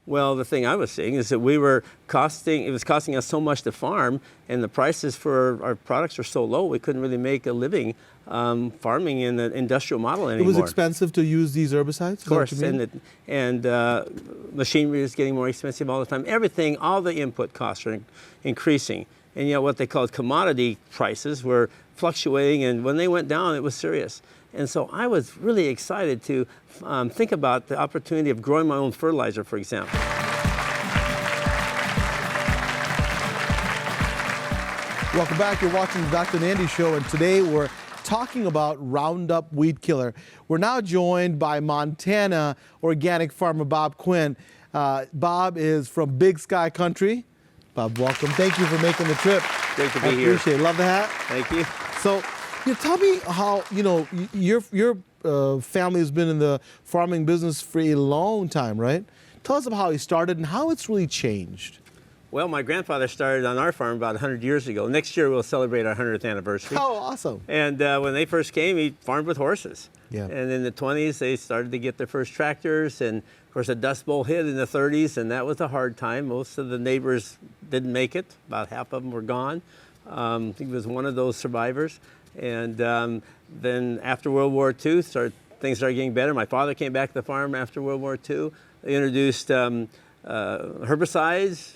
Well, the thing I was seeing is that it was costing us so much to farm, and the prices for our products are so low, we couldn't really make a living farming in the industrial model anymore. It was expensive to use these herbicides? Of course, and machinery is getting more expensive all the time. Everything, all the input costs are increasing. And yet what they called commodity prices were fluctuating, and when they went down, it was serious. And so I was really excited to think about the opportunity of growing my own fertilizer, for example. Welcome back. You're watching the Dr. Nandi Show, and today we're talking about Roundup weed killer. We're now joined by Montana organic farmer Bob Quinn. Bob is from Big Sky Country. Bob, welcome. Thank you for making the trip. Great to be here. I appreciate it. Love the hat. Thank you. So, tell me how, your family has been in the farming business for a long time, right? Tell us about how he started and how it's really changed. Well, my grandfather started on our farm about 100 years ago. Next year we'll celebrate our 100th anniversary. Oh, awesome. And when they first came, he farmed with horses. Yeah. And in the 20s, they started to get their first tractors. And of course, a dust bowl hit in the 30s, and that was a hard time. Most of the neighbors didn't make it. About half of them were gone. He was one of those survivors. And then after World War II, things started getting better. My father came back to the farm after World War II. They introduced herbicides,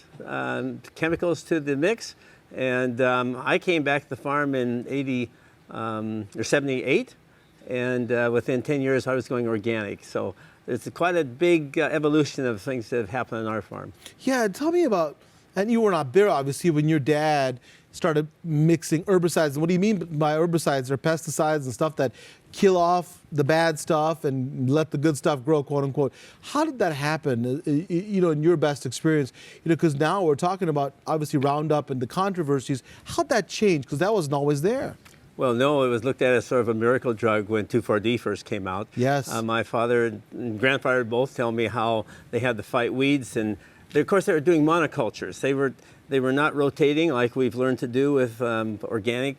chemicals to the mix. And I came back to the farm in 78. And within 10 years, I was going organic. So it's quite a big evolution of things that have happened on our farm. Yeah, tell me about, and you were not there, obviously, when your dad started mixing herbicides. And what do you mean by herbicides? They're pesticides and stuff that kill off the bad stuff and let the good stuff grow, quote unquote. How did that happen, in your best experience? Because now we're talking about, obviously, Roundup and the controversies. How'd that change? Because that wasn't always there. Well, no, it was looked at as sort of a miracle drug when 2,4-D first came out. Yes. My father and grandfather both tell me how they had to fight weeds, and of course they were doing monocultures. They were not rotating like we've learned to do with organic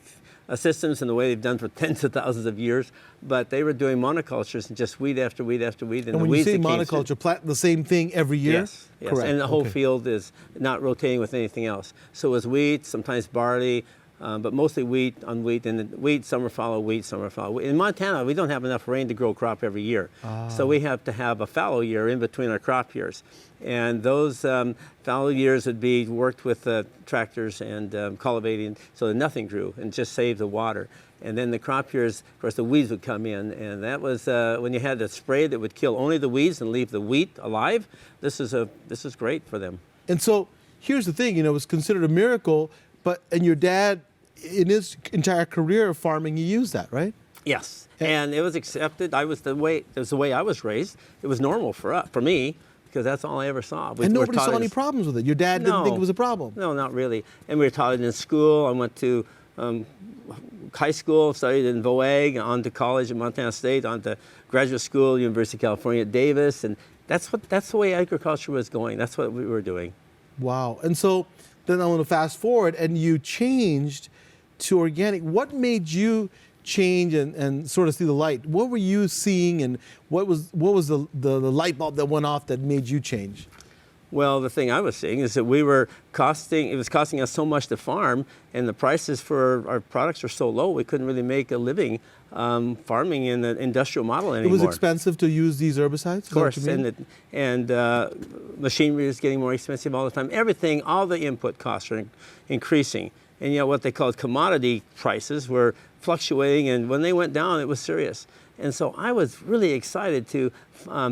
systems in the way they've done for tens of thousands of years, but they were doing monocultures and just weed after weed after weed. And when you say monoculture, plant the same thing every year? Yes, yes. Correct. And the whole field is not rotating with anything else. So it was wheat, sometimes barley, but mostly wheat on wheat, and wheat, summer follow wheat, summer follow wheat. In Montana, we don't have enough rain to grow a crop every year. So we have to have a fallow year in between our crop years. And those fallow years would be worked with tractors and cultivating so that nothing grew and just saved the water. And then the crop years, of course, the weeds would come in, and that was when you had a spray that would kill only the weeds and leave the wheat alive. This is great for them. And so here's the thing, it was considered a miracle, and your dad, in his entire career of farming, he used that, right? Yes, and it was accepted. It was the way I was raised. It was normal for me, because that's all I ever saw. And nobody saw any problems with it? Your dad didn't think it was a problem? No, not really. And we were taught it in school. I went to high school, studied in 𝗲𝗲, on to college at Montana State, on to graduate school, University of California at Davis, and that's the way agriculture was going. That's what we were doing. Wow. And so then I want to fast forward, and you changed to organic. What made you change and sort of see the light? What were you seeing, and what was the light bulb that went off that made you change? Well, the thing I was seeing is that it was costing us so much to farm, and the prices for our products are so low, we couldn't really make a living farming in the industrial model anymore. It was expensive to use these herbicides? Of course, and machinery is getting more expensive all the time. Everything, all the input costs are increasing. And yet what they called commodity prices were fluctuating, and when they went down, it was serious. And so I was really excited to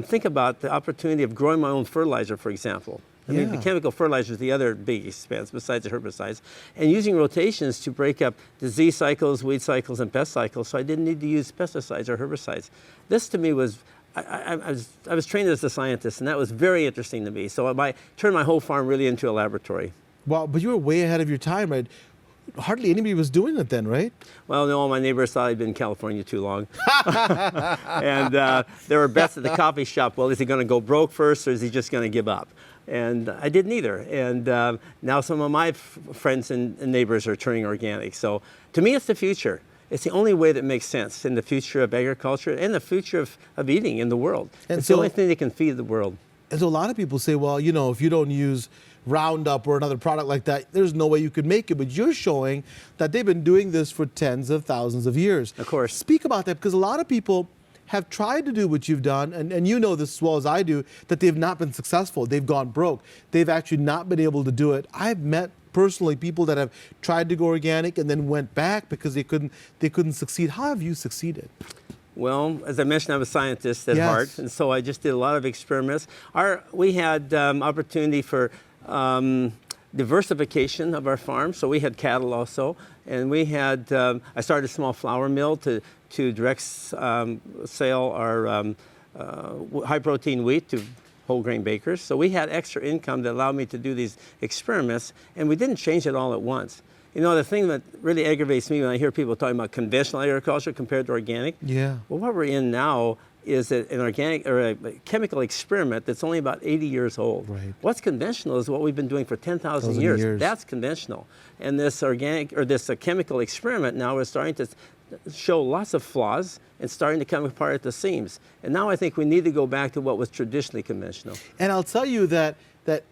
think about the opportunity of growing my own fertilizer, for example. I mean, the chemical fertilizer is the other big expense besides the herbicides, and using rotations to break up disease cycles, weed cycles, and pest cycles, so I didn't need to use pesticides or herbicides. This to me was, I was trained as a scientist, and that was very interesting to me. So I turned my whole farm really into a laboratory. Wow, but you were way ahead of your time, right? Hardly anybody was doing it then, right? Well, no, my neighbors thought I'd been in California too long. And there were bets at the coffee shop. Well, is he going to go broke first, or is he just going to give up? And I didn't either. And now some of my friends and neighbors are turning organic. So to me, it's the future. It's the only way that makes sense in the future of agriculture and the future of eating in the world. And it's the only thing that can feed the world. And so a lot of people say, well, you know, if you don't use Roundup or another product like that, there's no way you could make it. But you're showing that they've been doing this for tens of thousands of years. Of course. Speak about that, because a lot of people have tried to do what you've done, and you know this as well as I do, that they've not been successful. They've gone broke. They've actually not been able to do it. I've met personally people that have tried to go organic and then went back because they couldn't succeed. How have you succeeded? Well, as I mentioned, I'm a scientist at Yes. heart, and so I just did a lot of experiments. We had opportunity for diversification of our farm, so we had cattle also, and we had. I started a small flour mill to direct sell our high-protein wheat to whole grain bakers. So we had extra income that allowed me to do these experiments, and we didn't change it all at once. You know, the thing that really aggravates me when I hear people talking about conventional agriculture compared to organic, Yeah. well, what we're in now is an organic or a chemical experiment that's only about 80 years old. Right. What's conventional is what we've been doing for 10,000 years. That's conventional. And this organic or this chemical experiment now is starting to show lots of flaws and starting to come apart at the seams. And now I think we need to go back to what was traditionally conventional. And I'll tell you that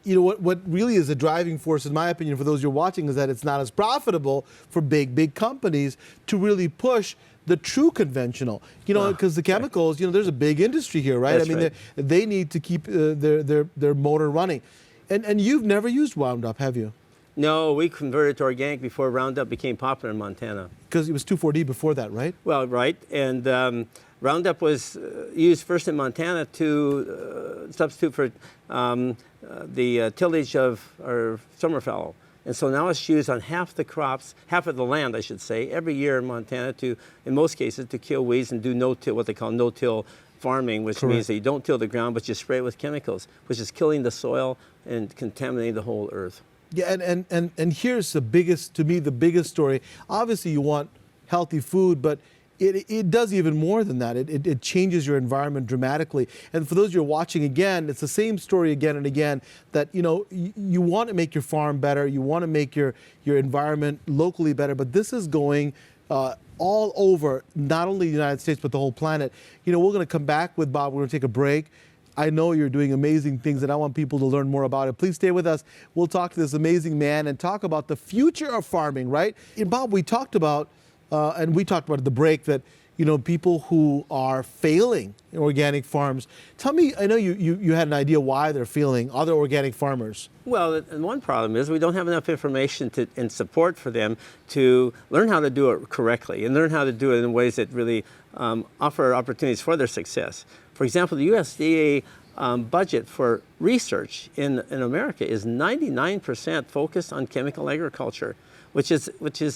you know what really is a driving force, in my opinion, for those you're watching, is that it's not as profitable for big companies to really push the true conventional. You know, because the chemicals, you know, there's a big industry here, right? That's I mean, right. they need to keep their motor running. And you've never used Roundup, have you? No, we converted to organic before Roundup became popular in Montana. Because it was 2,4-D before that, right? Well, right, and Roundup was used first in Montana to substitute for the tillage of our summer fallow. And so now it's used on half the crops, half of the land, I should say, every year in Montana to, in most cases, to kill weeds and do no-till, what they call no-till farming, which means that you don't till the ground, but you spray it with chemicals, which is killing the soil and contaminating the whole earth. Yeah, and here's the biggest, to me, the biggest story. Obviously, you want healthy food, but it does even more than that. It changes your environment dramatically. And for those you're watching again, it's the same story again and again, that you know you want to make your farm better, you want to make your environment locally better, but this is going all over, not only the United States, but the whole planet. You know, we're going to come back with Bob. We're going to take a break. I know you're doing amazing things, and I want people to learn more about it. Please stay with us. We'll talk to this amazing man and talk about the future of farming, right? And Bob, we talked about, and we talked about at the break, that you know, people who are failing in organic farms. Tell me, I know you had an idea why they're failing, other organic farmers. Well, and one problem is we don't have enough information and support for them to learn how to do it correctly and learn how to do it in ways that really offer opportunities for their success. For example, the USDA budget for research in America is 99% focused on chemical agriculture, which is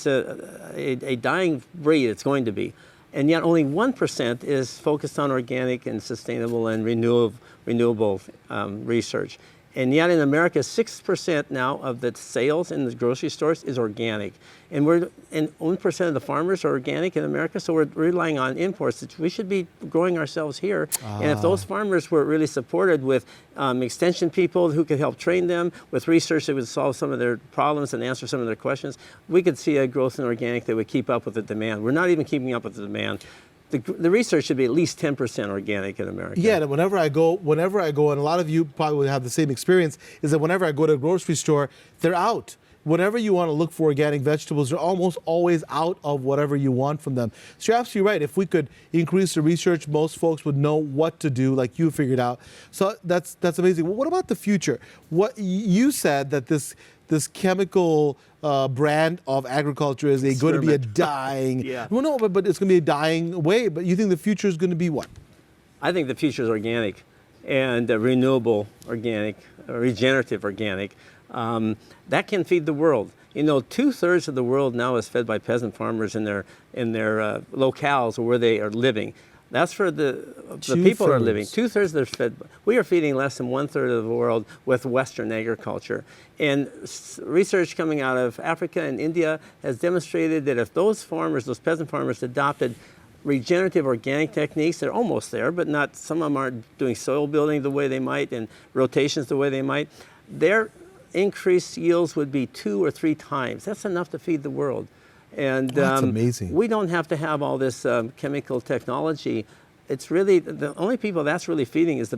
a dying breed. It's going to be. And yet only 1% is focused on organic and sustainable and renewable research. And yet in America, 6% now of the sales in the grocery stores is organic. And 1% of the farmers are organic in America, so we're relying on imports. We should be growing ourselves here. And if those farmers were really supported with extension people who could help train them, with research that would solve some of their problems and answer some of their questions, we could see a growth in organic that would keep up with the demand. We're not even keeping up with the demand. The research should be at least 10% organic in America. Yeah, and whenever I go, and a lot of you probably would have the same experience, is that whenever I go to a grocery store, they're out. Whenever you want to look for organic vegetables, they're almost always out of whatever you want from them. So you're absolutely right. If we could increase the research, most folks would know what to do, like you figured out. So that's amazing. Well, what about the future? What you said that this chemical brand of agriculture is going to be a dying. Yeah. Well, no, but it's going to be a dying way. But you think the future is going to be what? I think the future is organic and renewable organic, regenerative organic. That can feed the world. You know, 2/3 of the world now is fed by peasant farmers in their locales or where they are living. That's for the people who are living. 2/3 they're fed. We are feeding less than 1/3 of the world with Western agriculture. And research coming out of Africa and India has demonstrated that if those farmers, those peasant farmers, adopted regenerative organic techniques, they're almost there, but not. Some of them aren't doing soil building the way they might and rotations the way they might. Their increased yields would be 2 or 3 times. That's enough to feed the world. And that's amazing. We don't have to have all this chemical technology. It's really the only people that's really feeding is the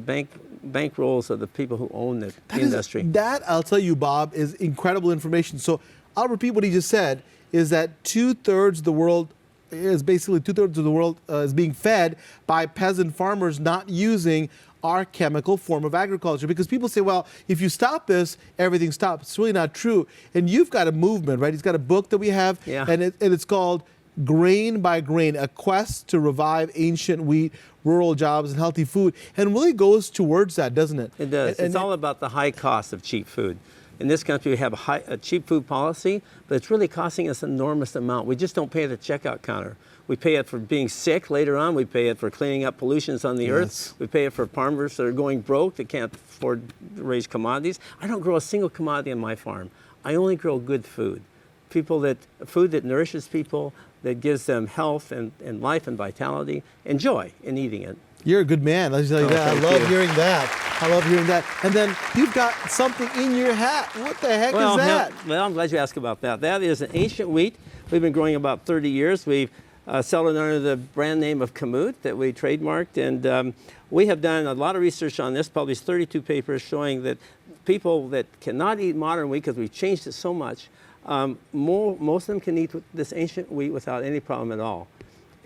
bankrolls of the people who own the industry. That, I'll tell you, Bob, is incredible information. So I'll repeat what he just said, is that 2/3 of the world is basically 2/3 of the world is being fed by peasant farmers not using our chemical form of agriculture. Because people say, well, if you stop this, everything stops. It's really not true. And you've got a movement, right? He's got a book that we have, and it's called Grain by Grain, a quest to revive ancient wheat, rural jobs, and healthy food. And really goes towards that, doesn't it? It does. It's all about the high cost of cheap food. In this country, we have a cheap food policy, but it's really costing us an enormous amount. We just don't pay at the checkout counter. We pay it for being sick later on. We pay it for cleaning up pollutions on the earth. We pay it for farmers that are going broke, that can't afford to raise commodities. I don't grow a single commodity on my farm. I only grow good food. Food that nourishes people, that gives them health and life and vitality and joy in eating it. You're a good man. I'll tell you that. I love hearing that. I love hearing that. And then you've got something in your hat. What the heck is that? Well, I'm glad you asked about that. That is an ancient wheat. We've been growing about 30 years. We've sell it under the brand name of 𝗵𝗲𝗏 that we trademarked. And we have done a lot of research on this, published 32 papers showing that people that cannot eat modern wheat, because we've changed it so much, most of them can eat this ancient wheat without any problem at all.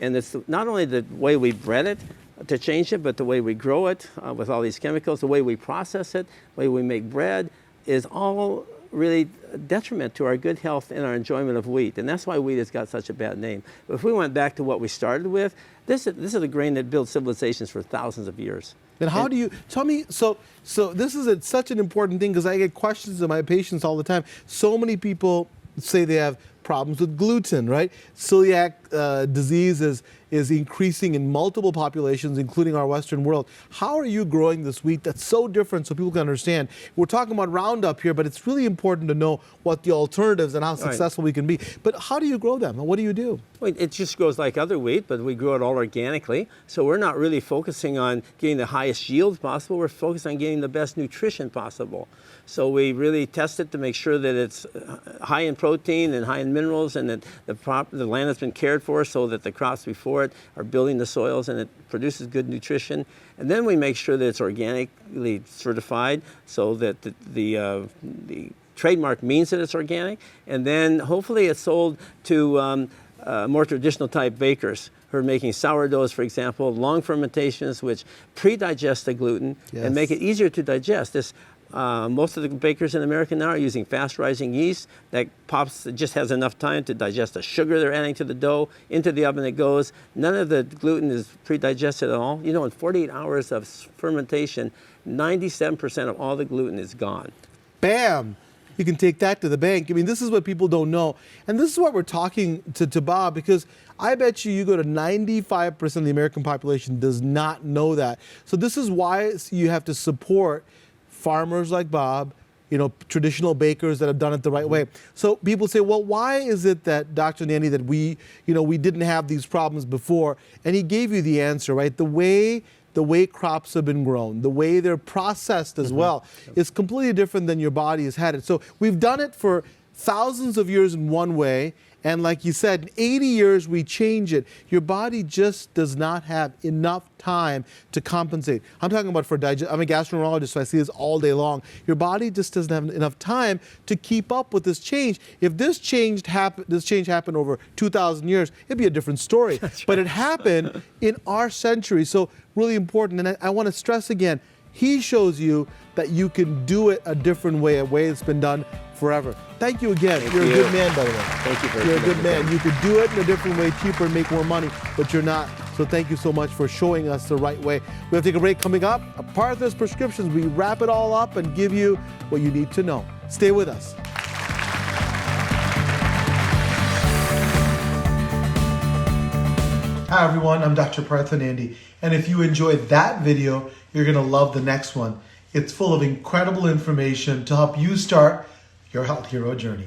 And it's not only the way we bred it to change it, but the way we grow it with all these chemicals, the way we process it, the way we make bread, is all really a detriment to our good health and our enjoyment of wheat. And that's why wheat has got such a bad name. But if we went back to what we started with, this is a grain that built civilizations for thousands of years. And how do you, tell me, so this is such an important thing, because I get questions of my patients all the time. So many people say they have problems with gluten, right? Celiac disease is increasing in multiple populations, including our Western world. How are you growing this wheat that's so different so people can understand? We're talking about Roundup here, but it's really important to know what the alternatives and how successful we can be. But how do you grow them? And what do you do? Well, it just grows like other wheat, but we grow it all organically. So we're not really focusing on getting the highest yield possible. We're focused on getting the best nutrition possible. So we really test it to make sure that it's high in protein and high in minerals, and that the land has been cared for so that the crops before it are building the soils and it produces good nutrition. And then we make sure that it's organically certified so that the trademark means that it's organic. And then hopefully it's sold to more traditional type bakers who are making sourdoughs, for example, long fermentations which pre-digest the gluten and make it easier to digest. Most of the bakers in America now are using fast-rising yeast that just has enough time to digest the sugar they're adding to the dough. Into the oven it goes. None of the gluten is pre-digested at all. You know, in 48 hours of fermentation, 97% of all the gluten is gone. Bam! You can take that to the bank. I mean, this is what people don't know. And this is what we're talking to Bob, because I bet you go to 95% of the American population does not know that. So this is why you have to support farmers like Bob, you know, traditional bakers that have done it the right way. So people say, well, why is it that, Dr. Nandi, that we didn't have these problems before? And he gave you the answer, right? The way crops have been grown, the way they're processed as well, is completely different than your body has had it. So we've done it for thousands of years in one way, and like you said, in 80 years we change it. Your body just does not have enough time to compensate. I'm talking about for digestion. I'm a gastroenterologist, so I see this all day long. Your body just doesn't have enough time to keep up with this change. If this change happened over 2,000 years, it'd be a different story. Right. But it happened in our century, so really important. And I want to stress again, he shows you that you can do it a different way, a way it's been done forever. Thank you again. You're a good man, by the way. Thank you for You're a good man. You could do it in a different way, cheaper, and make more money, but you're not. So thank you so much for showing us the right way. We have to take a break. Coming up, Partha's prescriptions. We wrap it all up and give you what you need to know. Stay with us. Hi everyone, I'm Dr. Partha Nandi, and if you enjoyed that video, you're going to love the next one. It's full of incredible information to help you start your health hero journey.